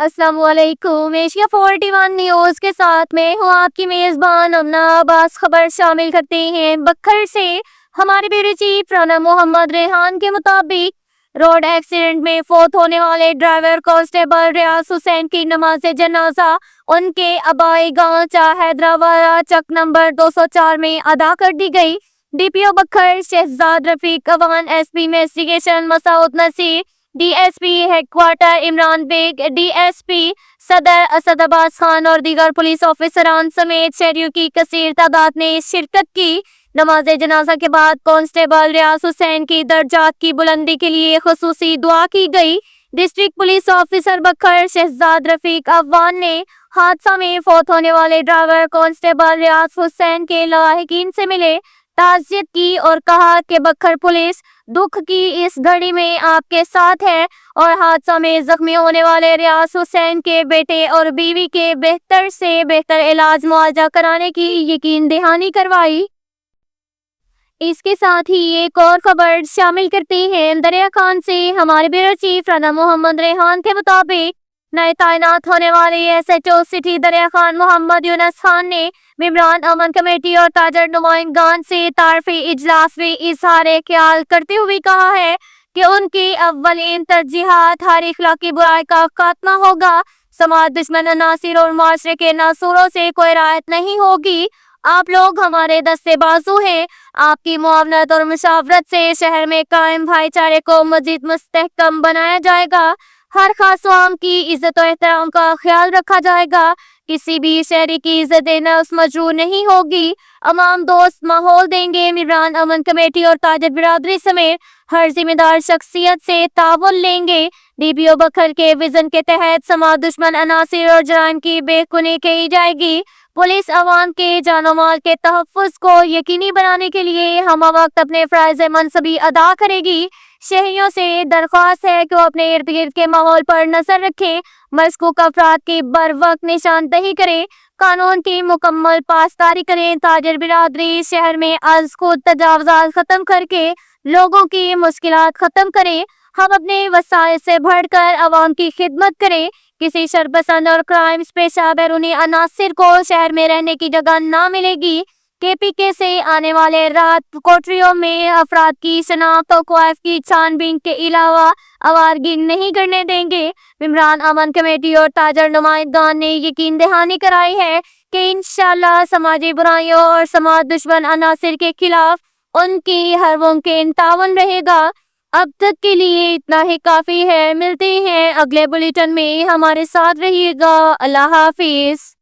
अस्सलाम वालेकुम। Asia 41 news के साथ मैं हूँ आपकी मेजबान अमना अब्बास। खबर शामिल करते हैं बखर से। हमारे ब्यूरो चीफ राना मोहम्मद रेहान के मुताबिक रोड एक्सीडेंट में फौत होने वाले ड्राइवर कांस्टेबल रियाज हुसैन की नमाज जनाजा उनके आबाई गांव चा हैदराबाद चक नंबर 204 में अदा कर दी गई। DPO Bhakkar Shahzad Rafiq Awan, SP investigation Masood Nasir, DSP headquarter Imran Baig, DSP सदर असद अब्बास खान और दीगर पुलिस ऑफिसरान समेत शहरियों की कसीर तादाद ने शिरकत की। नमाज जनाजा के बाद कांस्टेबल रियाज हुसैन की दर्जात की बुलंदी के लिए खुसूसी दुआ की गई। डिस्ट्रिक्ट पुलिस ऑफिसर बखर शहजाद रफीक अवान ने हादसा में फौत होने वाले ड्राइवर कांस्टेबल रियाज हुसैन के लाहिकीन से मिले, ताज़ियत की और कहा कि बखर पुलिस दुख की इस घड़ी में आपके साथ है और हादसा में जख्मी होने वाले रियाज हुसैन के बेटे और बीवी के बेहतर से बेहतर इलाज मुआवजा कराने की यकीन दहानी करवाई। इसके साथ ही एक और खबर शामिल करते हैं दरिया खान से। हमारे ब्यूरो चीफ राना मोहम्मद रेहान के मुताबिक नए तैनात होने वाले एसएचओ सिटी दरिया खान मोहम्मद यूनुस खान ने मेंबरान अमन कमेटी और ताजर नुमाइंदान से तारफी इजलास में इजहार ख्याल करते हुए कहा है कि उनकी अव्वलीन तरजीहात हर इखलाकी बुराई का खात्मा होगा। समाज दुश्मन अनासिर और माशरे के नासूरों से कोई राहत नहीं होगी। आप लोग हमारे दस्ते बाजू हैं। आपकी मुआवनत और मुशावरत से शहर में कायम भाईचारे को मजीद मुस्तहकम बनाया जाएगा। हर खास आम की इज्जत और एहतराम का ख्याल रखा जाएगा। किसी भी शहरी की इज्जत नफ्स मजरूर नहीं होगी। अमाम दोस्त माहौल देंगे। मेंबरान अमन कमेटी और ताजर बिरादरी समेत हर जिम्मेदार शख्सियत से ताउन लेंगे। डीपीओ बखर के विजन के तहत समाज दुश्मन अनासिर और जराइम की बेखुनी की जाएगी। पुलिस अवाम के जानो माल के तहफ़्फ़ुज़ को यकीनी बनाने के लिए हम वक्त अपने फ़राइज़ मनसबी अदा करेगी। शहरियों से दरख्वास्त है कि वो अपने इर्द गिर्द के माहौल पर नजर रखें, मशकूक अफराद की बर वक्त निशानदही करें, कानून की मुकम्मल पासदारी करें। ताजर बिरादरी शहर में आज खुद तजावज़ात खत्म करके लोगों की मुश्किलात खत्म करें। हम अपने वसाइल से बढ़कर अवाम की खिदमत करें। किसी शरपसंद और क्राइम्स पेशा बैरूनी अनासिर को शहर में रहने की जगह ना मिलेगी। केपीके से आने वाले रात कोठरियों में अफराद की शनाख्त और क्वाइफ की छानबीन के अलावा आवारगी नहीं करने देंगे। मेंबरान अमन कमेटी और ताजर नुमाइंदान ने यकीन दहानी कराई है कि इंशाअल्लाह समाजी बुराइयों और समाज दुश्मन अनासिर के खिलाफ उनकी हर मुमकिन तावन रहेगा। अब तक के लिए इतना ही काफी है। मिलते हैं अगले बुलेटिन में, हमारे साथ रहिएगा। अल्लाह हाफिज।